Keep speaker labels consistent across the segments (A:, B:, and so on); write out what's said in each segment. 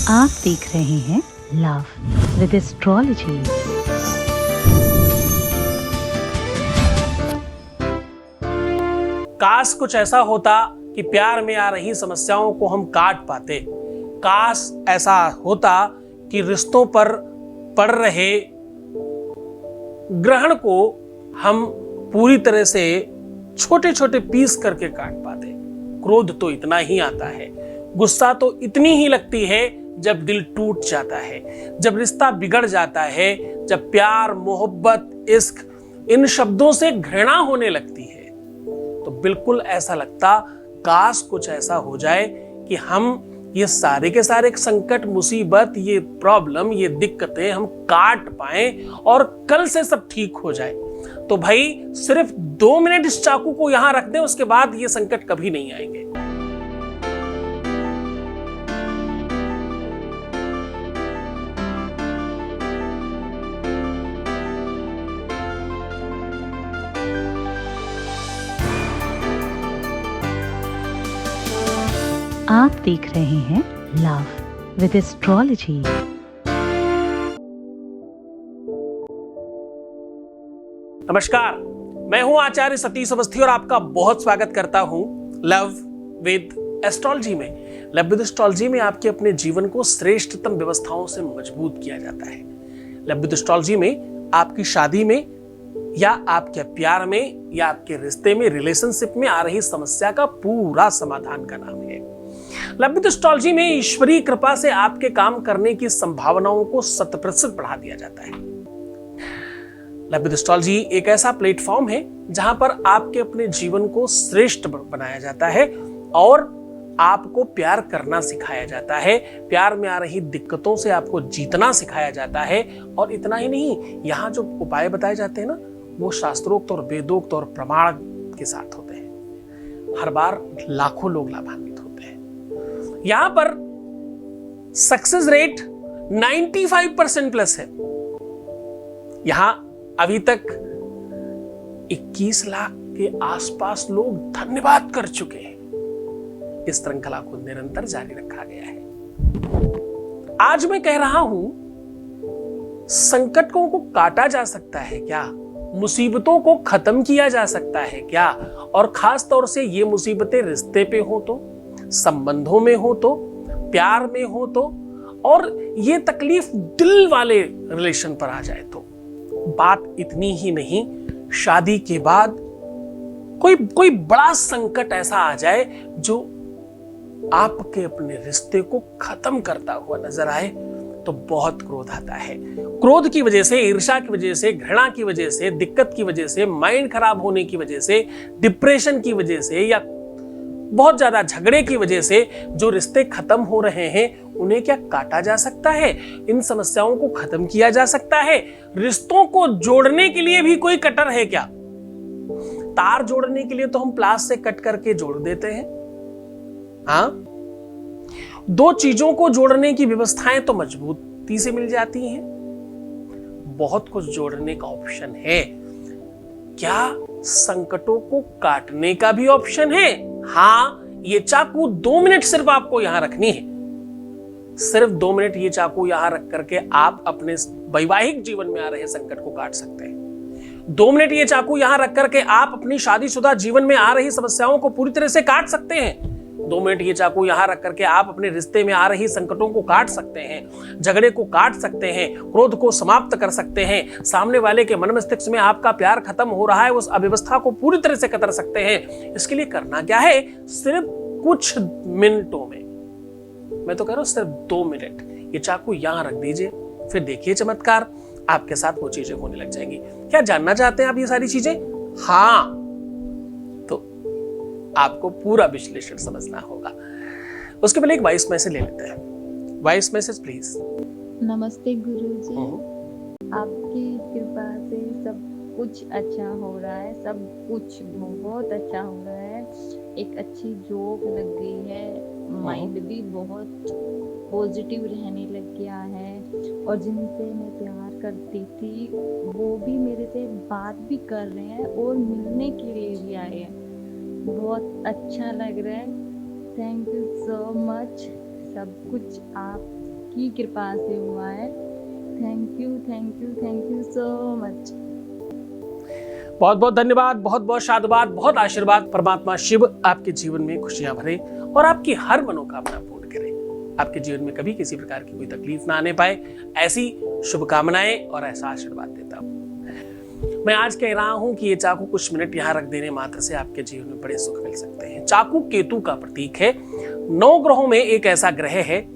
A: आप देख रहे हैं लव विद एस्ट्रोलॉजी।
B: काश कुछ ऐसा होता कि प्यार में आ रही समस्याओं को हम काट पाते। काश ऐसा होता कि रिश्तों पर पड़ रहे ग्रहण को हम पूरी तरह से छोटे छोटे पीस करके काट पाते। क्रोध तो इतना ही आता है, गुस्सा तो इतनी ही लगती है जब दिल टूट जाता है, जब रिश्ता बिगड़ जाता है, जब प्यार, मोहब्बत, इश्क इन शब्दों से घृणा होने लगती है। तो बिल्कुल ऐसा लगता काश कुछ ऐसा हो जाए कि हम ये सारे के सारे संकट, मुसीबत, ये प्रॉब्लम, ये दिक्कतें हम काट पाएं और कल से सब ठीक हो जाए। तो भाई सिर्फ 2 मिनट इस चाकू को यहां रख दें, उसके बाद ये संकट कभी नहीं आएंगे।
A: आप देख रहे हैं लव विद एस्ट्रोलॉजी।
B: नमस्कार, मैं हूं आचार्य सतीश अवस्थी और आपका बहुत स्वागत करता हूं लव विद एस्ट्रोलॉजी में। लव विद एस्ट्रोलॉजी में आपके अपने जीवन को श्रेष्ठतम व्यवस्थाओं से मजबूत किया जाता है। लव विद एस्ट्रोलॉजी में आपकी शादी में या आपके प्यार में या आपके रिश्ते में, रिलेशनशिप में आ रही समस्या का पूरा समाधान का नाम है। लव विद एस्ट्रोलॉजी में ईश्वरीय कृपा से आपके काम करने की संभावनाओं को 100% बढ़ा दिया जाता है। लव विद एस्ट्रोलॉजी एक ऐसा प्लेटफॉर्म है जहां पर आपके अपने जीवन को श्रेष्ठ बनाया जाता है और आपको प्यार करना सिखाया जाता है। प्यार में आ रही दिक्कतों से आपको जीतना सिखाया जाता है। और इतना ही नहीं, यहां जो उपाय बताए जाते हैं ना, वो शास्त्रोक्त और वेदोक्त और प्रमाण के साथ होते हैं। हर बार लाखों लोग लाभान्वित होते हैं। यहां पर सक्सेस रेट 95% प्लस है। यहां अभी तक 21 लाख के आसपास लोग धन्यवाद कर चुके हैं। इस श्रृंखला को निरंतर जारी रखा गया है। आज मैं कह रहा हूं, संकटों को काटा जा सकता है क्या? मुसीबतों को खत्म किया जा सकता है क्या? और खास तौर से ये मुसीबतें रिश्ते पे हो तो, संबंधों में हो तो, प्यार में हो तो, और ये तकलीफ दिल वाले रिलेशन पर आ जाए तो। बात इतनी ही नहीं, शादी के बाद कोई बड़ा संकट ऐसा आ जाए जो आपके अपने रिश्ते को खत्म करता हुआ नजर आए तो बहुत क्रोध आता है। क्रोध की वजह से, ईर्ष्या की वजह से, घृणा की वजह से, दिक्कत की वजह से, माइंड खराब होने की वजह से, डिप्रेशन की वजह से या बहुत ज्यादा झगड़े की वजह से जो रिश्ते खत्म हो रहे हैं, उन्हें क्या काटा जा सकता है? इन समस्याओं को खत्म किया जा सकता है? रिश्तों को जोड़ने के लिए भी कोई कटर है क्या? तार जोड़ने के लिए तो हम प्लास से कट करके जोड़ देते हैं। हाँ, 2 चीजों को जोड़ने की व्यवस्थाएं तो मजबूती से मिल जाती हैं। बहुत कुछ जोड़ने का ऑप्शन है। क्या संकटों को काटने का भी ऑप्शन है? हाँ, ये चाकू 2 मिनट सिर्फ आपको यहां रखनी है। सिर्फ 2 मिनट ये चाकू यहां रख करके आप अपने वैवाहिक जीवन में आ रहे संकट को काट सकते हैं। 2 मिनट ये चाकू यहां रख करके आप अपनी शादीशुदा जीवन में आ रही समस्याओं को पूरी तरह से काट सकते हैं। 2 मिनट ये चाकू यहां रख करके आप अपने रिश्ते में आ रही संकटों को काट सकते हैं, झगड़े को काट सकते हैं, क्रोध को समाप्त कर सकते हैं, सामने वाले के मन मस्तिष्क में आपका प्यार खत्म हो रहा है उस अव्यवस्था को पूरी तरह से कतर सकते हैं। इसके लिए करना क्या है? सिर्फ कुछ मिनटों में, मैं तो कह रहा हूं सिर्फ 2 मिनट ये चाकू यहां रख दीजिए, फिर देखिए चमत्कार, आपके साथ वो चीजें होने लग जाएंगी। क्या जानना चाहते हैं आप ये सारी चीजें? हाँ, आपको पूरा विश्लेषण समझना होगा। उसके पहले एक वॉइस मैसेज ले लेते हैं। Voice message please.
C: नमस्ते गुरुजी, आपकी कृपा से सब कुछ अच्छा हो रहा है, सब कुछ बहुत अच्छा हो रहा है। एक अच्छी जॉब लग गई है, माइंड भी बहुत पॉजिटिव रहने लग गया है और जिनसे मैं प्यार करती थी वो भी मेरे से बात भी कर रहे हैं और मिलने के लिए भी आए हैं। बहुत अच्छा लग रहा है। Thank you so much. सब कुछ आप आपकी कृपा से हुआ है। Thank you, thank you, thank you so much.
B: बहुत बहुत धन्यवाद, बहुत बहुत साधुवाद, बहुत आशीर्वाद। परमात्मा शिव आपके जीवन में खुशियां भरे और आपकी हर मनोकामना पूर्ण करे। आपके जीवन में कभी किसी प्रकार की कोई तकलीफ ना आने पाए, ऐसी शुभकामनाएं और ऐसा आशीर्वाद देता हूं। मैं आज कह रहा हूं कि ये चाकू कुछ मिनट यहां रख देने मात्र से आपके जीवन में बड़े सुख मिल सकते हैं। चाकू केतु का प्रतीक है। 9 ग्रहों में एक ऐसा ग्रह है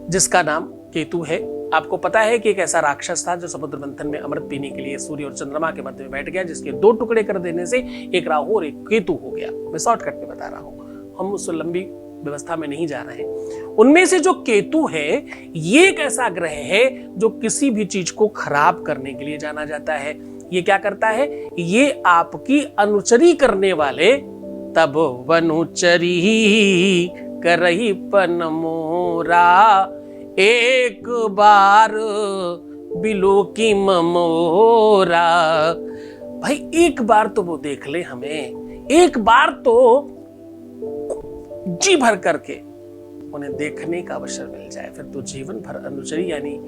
B: जिसका नाम केतु है। आपको पता है कि एक ऐसा राक्षस था जो समुद्र मंथन में अमृत पीने के लिए सूर्य और चंद्रमा के मध्य में बैठ गया, जिसके 2 टुकड़े कर देने से एक राहु और एक केतु हो गया। मैं शॉर्टकट में बता रहा हूं, हम उस लंबी व्यवस्था में नहीं जा रहे हैं। उनमें से जो केतु है ये एक ऐसा ग्रह है जो किसी भी चीज को खराब करने के लिए जाना जाता है। ये क्या करता है? ये आपकी अनुचरी करने वाले तब वनुचरी करही पन मोरा, एक बार बिलो की ममोरा। भाई एक बार तो वो देख ले हमें, एक बार तो जी भर करके उन्हें देखने का अवसर मिल जाए, फिर तो जीवन भर अनुचरी यानी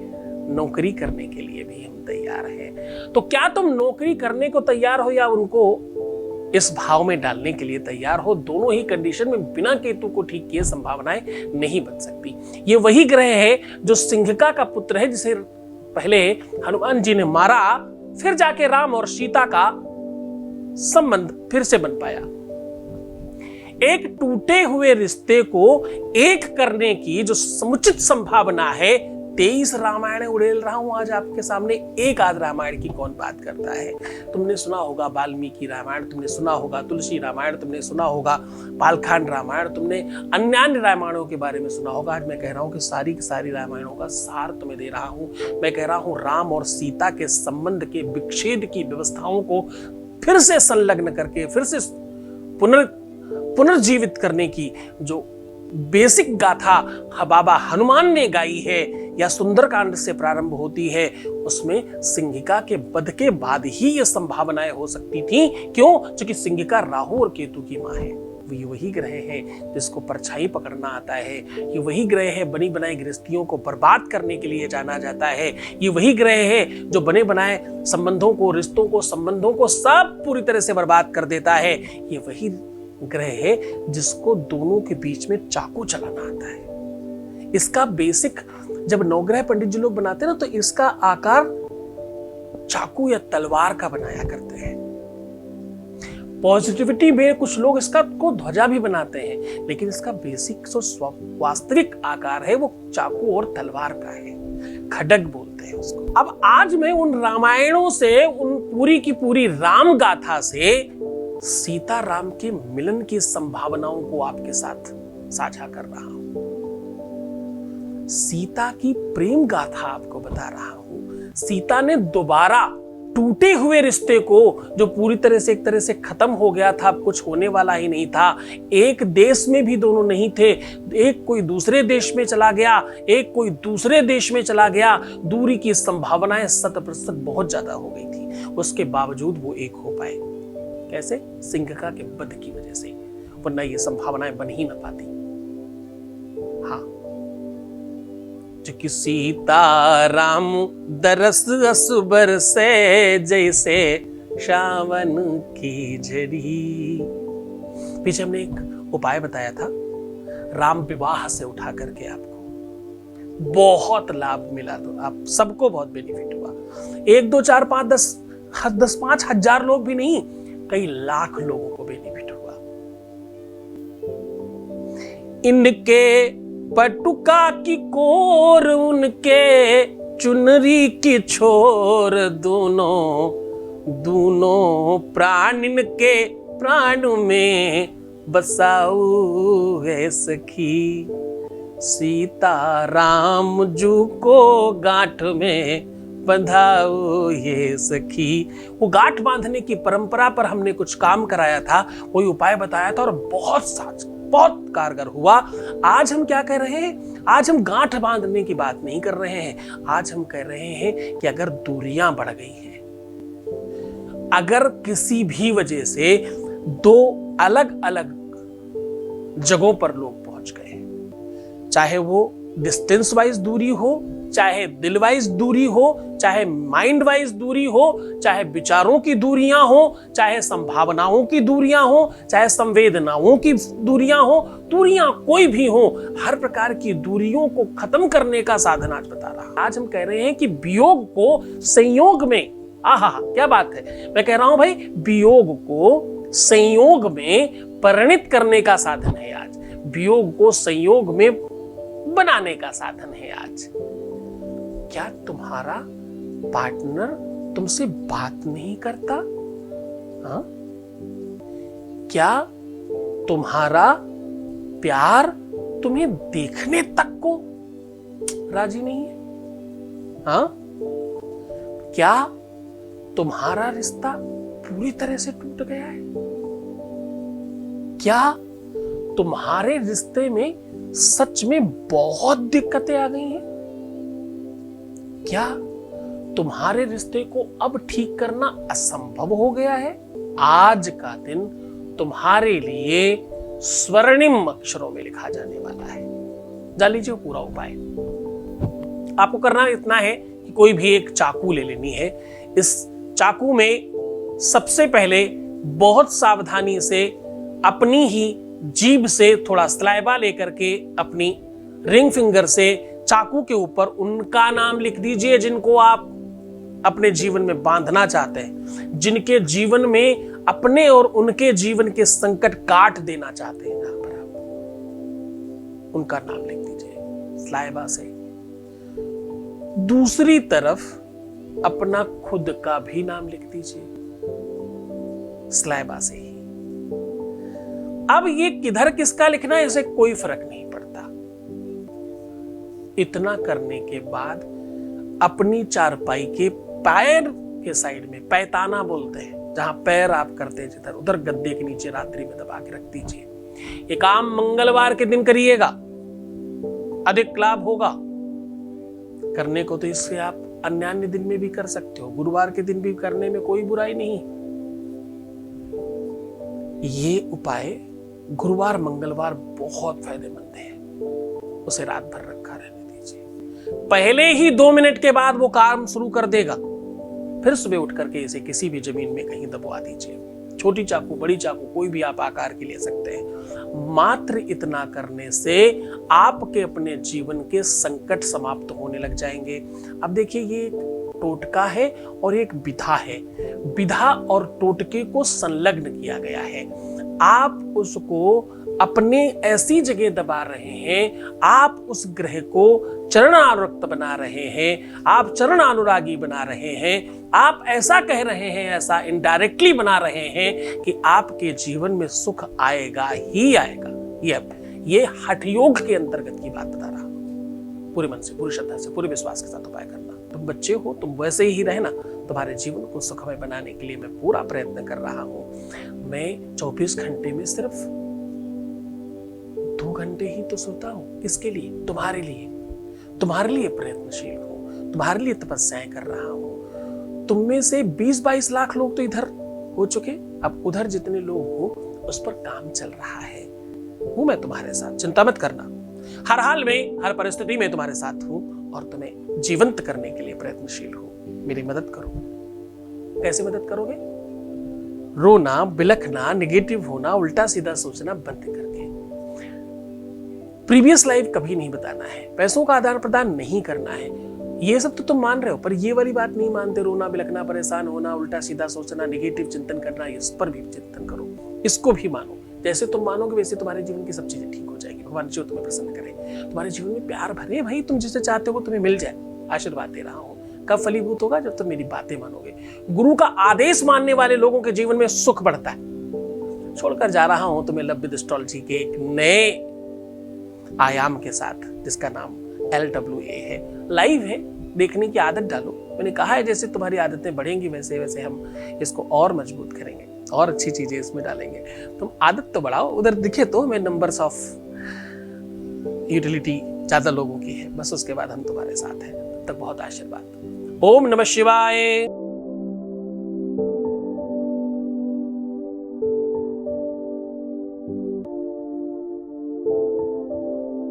B: नौकरी करने के लिए भी हम तैयार हैं। तो क्या तुम नौकरी करने को तैयार हो या उनको इस भाव में डालने के लिए तैयार हो? दोनों ही कंडीशन में बिना केतु को ठीक किए संभावनाएं नहीं बन सकती। ये वही ग्रह है जो सिंहिका का पुत्र है, जिसे पहले हनुमान जी ने मारा, फिर जाके राम और सीता का संबंध फिर से बन पाया। एक टूटे हुए रिश्ते को एक करने की जो समुचित संभावना है, 23 रामायण उड़ेल रहा हूं आज आपके सामने। एक आध रामायण की कौन बात करता है? तुमने सुना होगा वाल्मीकि रामायण, तुमने सुना होगा तुलसी रामायण, तुमने सुना होगा पालखांड रामायण, तुमने अन्य रामायणों के बारे में सुना होगा। आज मैं कह रहा हूं कि सारी की सारी रामायणों का सार तुम्हें दे रहा हूं। मैं कह रहा हूं राम और सीता के संबंध के विच्छेद की व्यवस्थाओं को फिर से संलग्न करके, फिर से पुनर्जीवित करने की जो बेसिक गाथा बाबा हनुमान ने गाई है या सुंदरकांड से प्रारंभ होती है, उसमें सिंहिका के वध के बाद ही ये संभावनाएं हो सकती थी। क्यों? क्योंकि सिंहिका राहु और केतु की मां है। ये वही ग्रह है जिसको परछाई पकड़ना आता है। ये वही ग्रह है बनी बनाई गृहस्थियों को बर्बाद करने के लिए जाना जाता है। ये वही ग्रह है जो बने बनाए संबंधों को, रिश्तों को, संबंधों को सब पूरी तरह से बर्बाद कर देता है। ये वही ग्रह है जिसको दोनों के बीच में चाकू चलाना आता है। इसका बेसिक जब नवग्रह पंडित जी लोग बनाते हैं ना, तो इसका आकार चाकू या तलवार का बनाया करते हैं। पॉजिटिविटी में कुछ लोग इसका को ध्वजा भी बनाते हैं, लेकिन इसका बेसिक जो वास्तविक आकार है वो चाकू और तलवार का है। खड्ग बोलते हैं उसको। अब आज मैं उन रामायणों से, उन पूरी की पूरी राम गाथा से सीता राम के मिलन की संभावनाओं को आपके साथ साझा कर रहा हूं। सीता की प्रेम गाथा आपको बता रहा हूं। सीता ने दोबारा टूटे हुए रिश्ते को, जो पूरी तरह से एक तरह से खत्म हो गया था, अब कुछ होने वाला ही नहीं था। एक देश में भी दोनों नहीं थे, एक कोई दूसरे देश में चला गया, एक कोई दूसरे देश में चला गया। दूरी की संभावनाएं 100% बहुत ज्यादा हो गई थी, उसके बावजूद वो एक हो पाए। कैसे? सिंहिका के वध की वजह से, वरना ये संभावनाएं बन ही ना पाती। हाँ, जो सीता राम दरस असुबर से जैसे सावन की झड़ी। पीछे हमने एक उपाय बताया था राम विवाह से उठा करके, आपको बहुत लाभ मिला, तो आप सबको बहुत बेनिफिट हुआ। 1 2 4 5 10 5 हजार लोग भी नहीं, कई लाख लोगों को बेनिफिट हुआ। इनके पटुका की कोर, उनके चुनरी की छोर, दोनों प्राण इनके प्राण में बसाऊ है सखी। सीता राम जू को गांठ में बंधाओ ये सखी। वो गांठ बांधने की परंपरा पर हमने कुछ काम कराया था, कोई उपाय बताया था और बहुत कारगर हुआ। आज हम क्या कह रहे हैं? आज हम गांठ बांधने की बात नहीं कर रहे हैं। आज हम कह रहे हैं कि अगर दूरियां बढ़ गई हैं, अगर किसी भी वजह से 2 अलग अलग जगहों पर लोग पहुंच गए, चाहे वो डिस्टेंस वाइज दूरी हो, चाहे दिल वाइज दूरी हो, चाहे माइंड वाइज दूरी हो, चाहे विचारों की दूरियां हो, चाहे संभावनाओं की दूरियां हो, चाहे संवेदनाओं की दूरियां हो, दूरियां कोई भी हो, हर प्रकार की दूरियों को खत्म करने का साधन आज बता रहा। आज हम कह रहे हैं कि वियोग को संयोग में, आहा क्या बात है, मैं कह रहा हूं भाई वियोग को संयोग में परिणित करने का साधन है आज, वियोग को संयोग में बनाने का साधन है आज। क्या तुम्हारा पार्टनर तुमसे बात नहीं करता? हाँ? क्या तुम्हारा प्यार तुम्हें देखने तक को राजी नहीं है? हाँ? क्या तुम्हारा रिश्ता पूरी तरह से टूट गया है? क्या तुम्हारे रिश्ते में सच में बहुत दिक्कतें आ गई हैं? क्या तुम्हारे रिश्ते को अब ठीक करना असंभव हो गया है? आज का दिन तुम्हारे लिए स्वर्णिम अक्षरों में लिखा जाने वाला है। जान लीजिए पूरा उपाय। आपको करना इतना है कि कोई भी एक चाकू ले लेनी है। इस चाकू में सबसे पहले बहुत सावधानी से अपनी ही जीभ से थोड़ा सलाइवा लेकर के अपनी रिंग फिंगर से चाकू के ऊपर उनका नाम लिख दीजिए जिनको आप अपने जीवन में बांधना चाहते हैं, जिनके जीवन में अपने और उनके जीवन के संकट काट देना चाहते हैं। जहां पर आप उनका नाम लिख दीजिए सलाइवा से। दूसरी तरफ अपना खुद का भी नाम लिख दीजिए सलाइवा से ही। अब ये किधर किसका लिखना है इसे कोई फर्क नहीं पड़ता। इतना करने के बाद अपनी चारपाई के पैर के साइड में, पैताना बोलते हैं, जहां पैर आप करते हैं जिधर, उधर गद्दे के नीचे रात्रि में दबा के रख दीजिए। ये काम मंगलवार के दिन करिएगा, अधिक लाभ होगा। करने को तो इससे आप अन्य दिन में भी कर सकते हो, गुरुवार के दिन भी करने में कोई बुराई नहीं। ये उपाय गुरुवार मंगलवार बहुत फायदेमंद है। उसे रात भर रखा रहने दीजिए। पहले ही 2 मिनट के बाद वो काम शुरू कर देगा। फिर सुबह उठ करके इसे किसी भी जमीन में कहीं दबवा दीजिए। छोटी चाकू, बड़ी चाकू, कोई भी आप आकार की ले सकते हैं। मात्र इतना करने से आपके अपने जीवन के संकट समाप्त होने लग जाएंगे। अब देखिए, ये एक टोटका है और एक विधा है। विधा और टोटके को संलग्न किया गया है। आप उसको अपने ऐसी जगह दबा रहे हैं, आप उस ग्रह को चरणानुरक्त बना रहे हैं, आप चरण अनुरागी बना रहे हैं, आप ऐसा कह रहे हैं, ऐसा इनडायरेक्टली बना रहे हैं कि आपके जीवन में सुख आएगा ही आएगा। ये हठ योग के अंतर्गत की बात बता रहा हूं। पूरे मन से, पूरी श्रद्धा से, पूरे विश्वास के साथ उपाय करना। तुम बच्चे हो, तुम वैसे ही रहना। तुम्हारे जीवन को सुखमय बनाने के लिए मैं पूरा प्रयत्न कर रहा हूं। मैं 24 घंटे में सिर्फ 2 घंटे ही तो सोता हूं। किसके लिए? तुम्हारे लिए। तुम्हारे लिए प्रयत्नशील हूं, तुम्हारे लिए तपस्याएं कर रहा हूं। तुम में से 20-22 लाख लोग तो इधर हो चुके, अब उधर जितने लोग हो उस पर काम चल रहा है। हूं मैं तुम्हारे साथ, चिंता मत करना। हर हाल में, हर परिस्थिति में तुम्हारे साथ हूं और तुम्हें जीवंत करने के लिए प्रयत्नशील हूं। मेरी मदद करो। कैसे मदद करोगे? रोना, बिलखना, नेगेटिव होना, उल्टा सीधा सोचना बंद करके। प्रीवियस लाइफ कभी नहीं बताना है, पैसों का आदान प्रदान नहीं करना है। ये सब तो तुम मान रहे हो, पर ये वाली बात नहीं मानते। रोना, बिलखना, परेशान होना, उल्टा सीधा सोचना, नेगेटिव चिंतन करना, इस पर भी चिंतन करो। इसको भी मानो। जैसे तुम मानोगे वैसे तुम्हारे जीवन की सब चीजें ठीक हो जाएगी। भगवान जो तुम्हें प्रसन्न करे, तुम्हारे जीवन में प्यार भरे, भाई तुम जिसे चाहते हो तुम्हें मिल जाए। आशीर्वाद दे रहा हूं। कब फलीभूत होगा? जब तुम मेरी बातें मानोगे। गुरु का आदेश मानने वाले लोगों के जीवन में सुख बढ़ता है। छोड़कर जा रहा हूं तुम्हें लव विद एस्ट्रोलॉजी के एक नए आयाम के साथ, जिसका नाम LWA है। लाइव है, देखने की आदत डालो। मैंने कहा है जैसे तुम्हारी आदतें बढ़ेंगी वैसे वैसे हम इसको और मजबूत करेंगे और अच्छी चीजें इसमें डालेंगे। तुम आदत तो बढ़ाओ। उधर दिखे तो मैं नंबर्स ऑफ यूटिलिटी ज्यादा लोगों की है, बस उसके बाद हम तुम्हारे साथ हैं। तब तक बहुत आशीर्वाद। ओम नमः शिवाय।